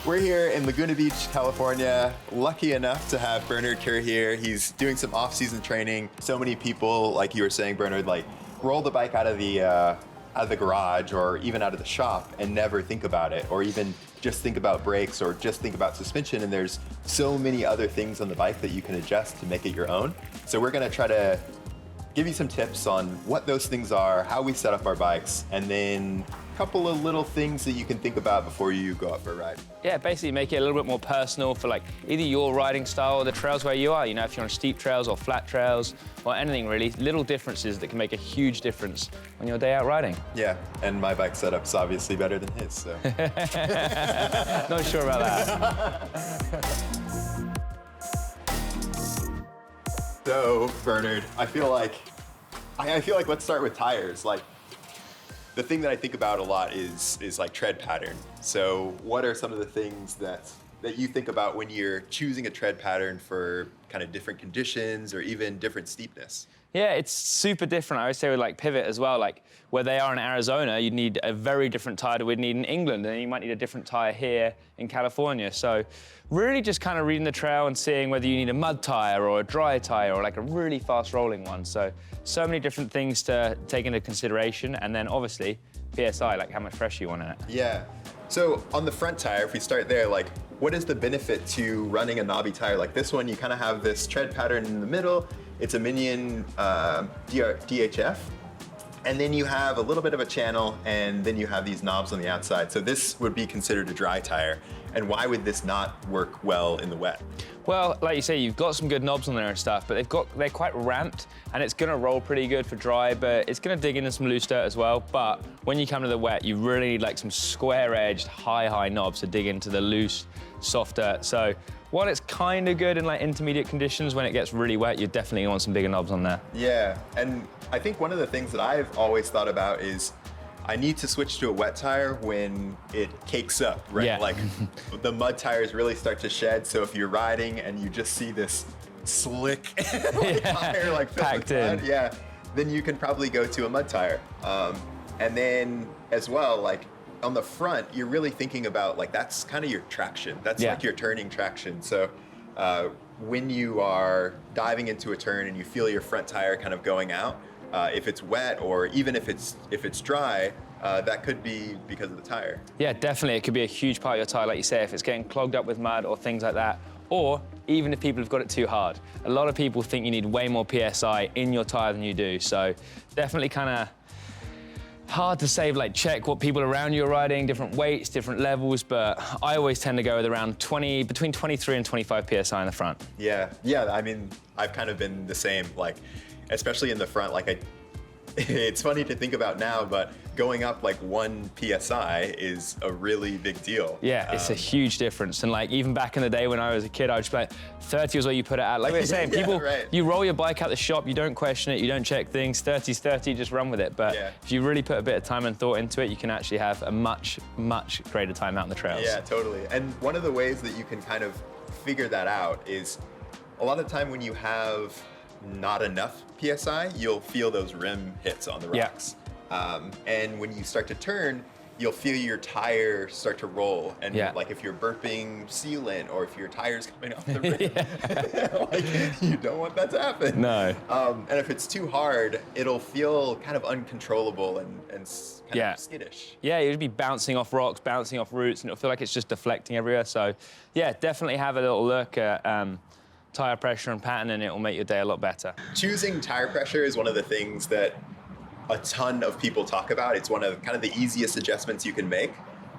We're here in Laguna Beach, California. Lucky enough to have Bernard Kerr here. He's doing some off-season training. So many people, like you were saying, Bernard, like roll the bike out of the garage or even out of the shop and never think about it, or even just think about brakes or just think about suspension. And there's so many other things on the bike that you can adjust to make it your own. So we're gonna try to give you some tips on what those things are, how we set up our bikes, and then a couple of little things that you can think about before you go out for a ride. Yeah, basically make it a little bit more personal for like either your riding style or the trails where you are. You know, if you're on steep trails or flat trails or anything really, little differences that can make a huge difference on your day out riding. Yeah, and my bike setup's obviously better than his, so. Not sure about that. So, Bernard, I feel like let's start with tires. Like, the thing that I think about a lot is like tread pattern. So what are some of the things that you think about when you're choosing a tread pattern for kind of different conditions or even different steepness? Yeah, it's super different. I would say with like Pivot as well, like where they are in Arizona, you'd need a very different tire than we'd need in England, and you might need a different tire here in California. So really just kind of reading the trail and seeing whether you need a mud tire or a dry tire or like a really fast rolling one. So many different things to take into consideration, and then obviously PSI, like how much pressure you want in it. Yeah. So on the front tire, if we start there, like what is the benefit to running a knobby tire like this one? You kind of have this tread pattern in the middle. It's a Minion DHF. And then you have a little bit of a channel, and then you have these knobs on the outside. So this would be considered a dry tire. And why would this not work well in the wet? Well, like you say, you've got some good knobs on there and stuff, but they're quite ramped, and it's gonna roll pretty good for dry, but it's gonna dig into some loose dirt as well. But when you come to the wet, you really need like some square-edged, high knobs to dig into the loose, soft dirt. So while it's kind of good in like intermediate conditions, when it gets really wet, you definitely want some bigger knobs on there. Yeah, and I think one of the things that I've always thought about is I need to switch to a wet tire when it cakes up, right? Yeah. Like the mud tires really start to shed. So if you're riding and you just see this slick tire like packed in, yeah, then you can probably go to a mud tire. And then as well, like on the front, you're really thinking about like that's kind of your traction. That's like your turning traction. So when you are diving into a turn and you feel your front tire kind of going out, if it's wet or even if it's dry, that could be because of the tire. Yeah, definitely. It could be a huge part of your tire, like you say, if it's getting clogged up with mud or things like that, or even if people have got it too hard. A lot of people think you need way more PSI in your tire than you do, so definitely kind of hard to say, like check what people around you are riding, different weights, different levels, but I always tend to go with around between 23 and 25 PSI in the front. Yeah, I mean, I've kind of been the same, like, especially in the front, like it's funny to think about now, but going up like 1 PSI is a really big deal. Yeah, it's a huge difference. And like even back in the day when I was a kid, I would just be like, 30 was what you put it at. Like we were saying, people, you roll your bike out the shop, you don't question it, you don't check things, 30's 30, just run with it. But if you really put a bit of time and thought into it, you can actually have a much greater time out in the trails. Yeah, totally. And one of the ways that you can kind of figure that out is a lot of the time when you have not enough PSI, you'll feel those rim hits on the rocks. And when you start to turn, you'll feel your tire start to roll. And like if you're burping sealant or if your tire's coming off the rim, like, you don't want that to happen. No. And if it's too hard, it'll feel kind of uncontrollable and kind of skittish. Yeah, you'll be bouncing off rocks, bouncing off roots, and it'll feel like it's just deflecting everywhere. So yeah, definitely have a little look at tire pressure and pattern, and it will make your day a lot better. Choosing tire pressure is one of the things that a ton of people talk about. It's one of kind of the easiest adjustments you can make,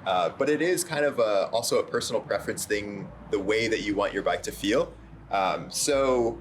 but it is kind of also a personal preference thing, the way that you want your bike to feel. So,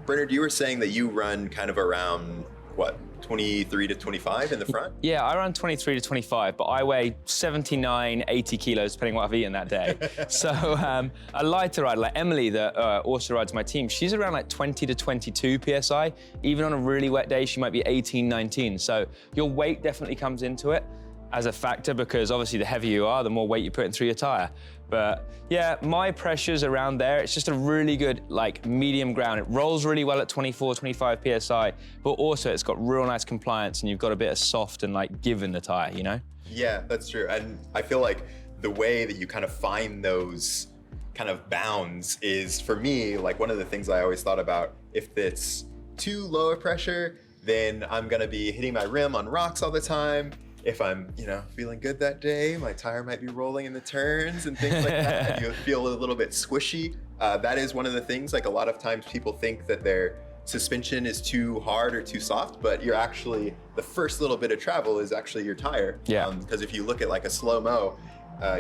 Bernard, you were saying that you run kind of around, what, 23 to 25 in the front? Yeah, I run 23 to 25, but I weigh 79, 80 kilos, depending what I've eaten that day. So a lighter rider, like Emily, that also rides my team, she's around like 20 to 22 PSI. Even on a really wet day, she might be 18, 19. So your weight definitely comes into it as a factor, because obviously the heavier you are, the more weight you're putting through your tire. But yeah, my pressure's around there. It's just a really good like medium ground. It rolls really well at 24, 25 PSI, but also it's got real nice compliance and you've got a bit of soft and like give in the tire, you know? Yeah, that's true. And I feel like the way that you kind of find those kind of bounds is, for me, like one of the things I always thought about, if it's too low a pressure, then I'm gonna be hitting my rim on rocks all the time. If I'm, feeling good that day, my tire might be rolling in the turns and things like that. You feel a little bit squishy. That is one of the things, like a lot of times people think that their suspension is too hard or too soft, but you're actually, the first little bit of travel is actually your tire. Yeah. Because if you look at like a slow-mo,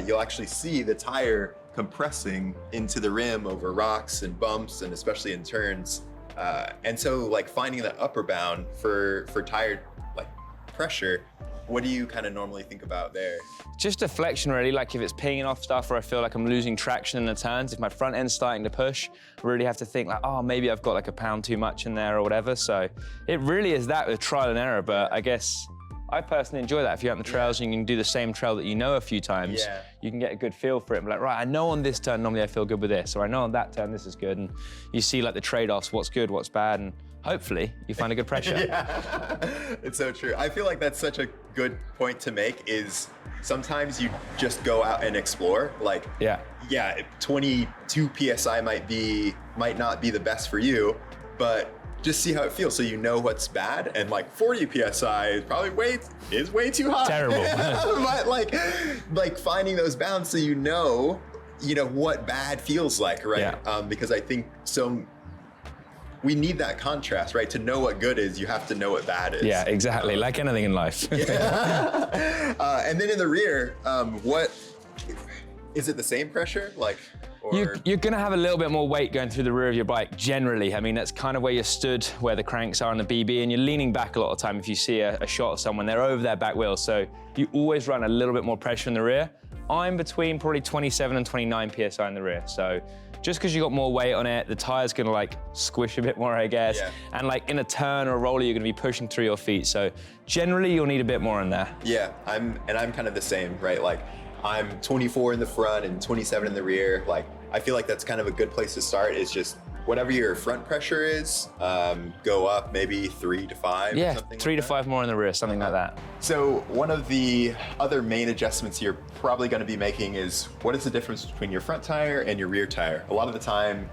you'll actually see the tire compressing into the rim over rocks and bumps, and especially in turns. And so like finding that upper bound for tire like pressure, what do you kind of normally think about there? Just deflection, really. Like if it's pinging off stuff, or I feel like I'm losing traction in the turns, if my front end's starting to push, I really have to think like, oh, maybe I've got like a pound too much in there or whatever. So it really is that with trial and error, but I guess I personally enjoy that. If you're out on the trails and you can do the same trail that you know a few times, you can get a good feel for it. But like, right, I know on this turn, normally I feel good with this, or I know on that turn, this is good. And you see like the trade-offs, what's good, what's bad, and hopefully you find a good pressure. It's so true. I feel like that's such a good point to make, is sometimes you just go out and explore. Like, 22 PSI might not be the best for you, but just see how it feels so you know what's bad. And like 40 PSI is probably way too high. Terrible. But like finding those bounds so you know what bad feels like, right? Yeah. Because I think we need that contrast, right? To know what good is, you have to know what bad is. Yeah, exactly. Like anything in life. And then in the rear, what is it? The same pressure, like? You're gonna have a little bit more weight going through the rear of your bike generally. I mean, that's kind of where you're stood, where the cranks are on the BB, and you're leaning back a lot of the time. If you see a shot of someone, they're over their back wheel, so you always run a little bit more pressure in the rear. I'm between probably 27 and 29 PSI in the rear, so just because you got more weight on it, the tire's gonna like squish a bit more, I guess. Yeah. And like in a turn or a roller, you're gonna be pushing through your feet, so generally you'll need a bit more in there. Yeah, I'm kind of the same, right? Like I'm 24 in the front and 27 in the rear. Like I feel like that's kind of a good place to start, is just whatever your front pressure is, go up maybe 3 to 5. Yeah, or something 3 like to 5 more in the rear, something like that. So one of the other main adjustments you're probably going to be making is, what is the difference between your front tire and your rear tire? A lot of the time,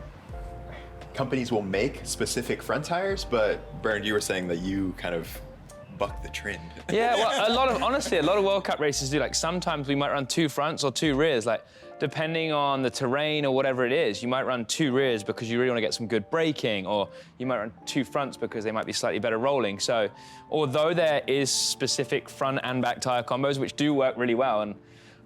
companies will make specific front tires, but Bernd, you were saying that you kind of buck the trend. Yeah, well, a lot of World Cup races do. Like sometimes we might run 2 fronts or 2 rears. Like depending on the terrain or whatever it is, you might run 2 rears because you really want to get some good braking, or you might run 2 fronts because they might be slightly better rolling. So although there is specific front and back tire combos which do work really well, and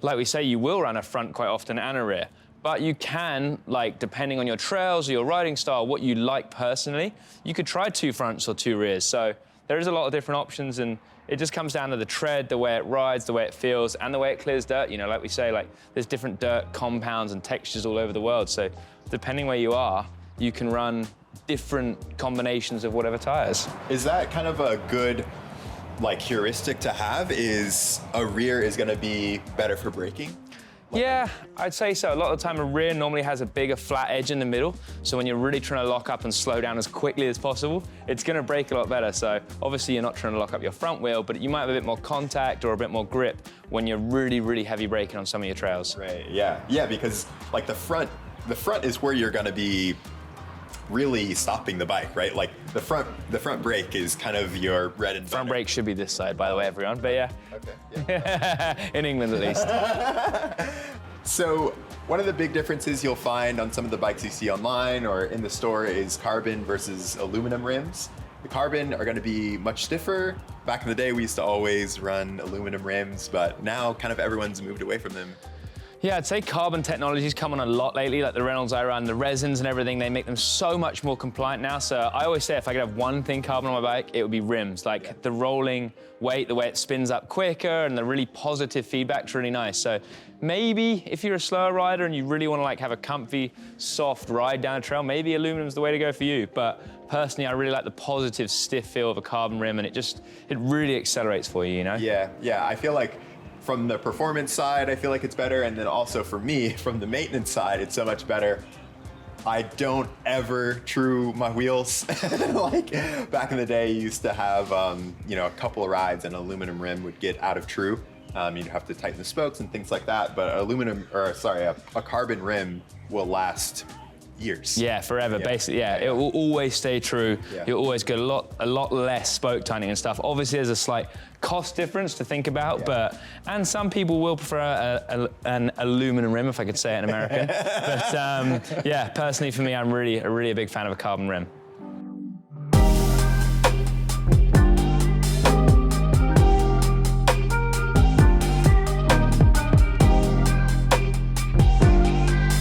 like we say, you will run a front quite often and a rear, but you can, like, depending on your trails or your riding style, what you like personally, you could try 2 fronts or 2 rears. So there is a lot of different options, and it just comes down to the tread, the way it rides, the way it feels, and the way it clears dirt. Like we say, like there's different dirt compounds and textures all over the world. So depending where you are, you can run different combinations of whatever tires. Is that kind of a good like heuristic to have, is a rear is gonna be better for braking? Yeah, I'd say so. A lot of the time, a rear normally has a bigger flat edge in the middle. So when you're really trying to lock up and slow down as quickly as possible, it's gonna brake a lot better. So obviously you're not trying to lock up your front wheel, but you might have a bit more contact or a bit more grip when you're really, really heavy braking on some of your trails. Right, yeah, because like the front is where you're gonna be really stopping the bike, right? Like the front brake is kind of your bread and butter. Front brake should be this side, by the way, everyone, but yeah. Okay, yeah. In England, at least. So one of the big differences you'll find on some of the bikes you see online or in the store is carbon versus aluminum rims. The carbon are gonna be much stiffer. Back in the day, we used to always run aluminum rims, but now kind of everyone's moved away from them. Yeah, I'd say carbon technology's come on a lot lately, like the Reynolds I run, the resins and everything, they make them so much more compliant now. So I always say if I could have one thing carbon on my bike, it would be rims. Like the rolling weight, the way it spins up quicker, and the really positive feedback's really nice. So maybe if you're a slower rider and you really want to like have a comfy, soft ride down a trail, maybe aluminum's the way to go for you. But personally, I really like the positive, stiff feel of a carbon rim, and it really accelerates for you, Yeah, I feel like from the performance side, I feel like it's better, and then also for me, from the maintenance side, it's so much better. I don't ever true my wheels. Like back in the day, you used to have, a couple of rides and an aluminum rim would get out of true. You'd have to tighten the spokes and things like that. But a carbon rim will last years. Yeah, forever, basically. Yeah, it will always stay true. Yeah. You'll always get a lot less spoke tightening and stuff. Obviously, there's a slight cost difference to think about, and some people will prefer an aluminum rim, if I could say it in American. But yeah, personally for me, I'm really a big fan of a carbon rim.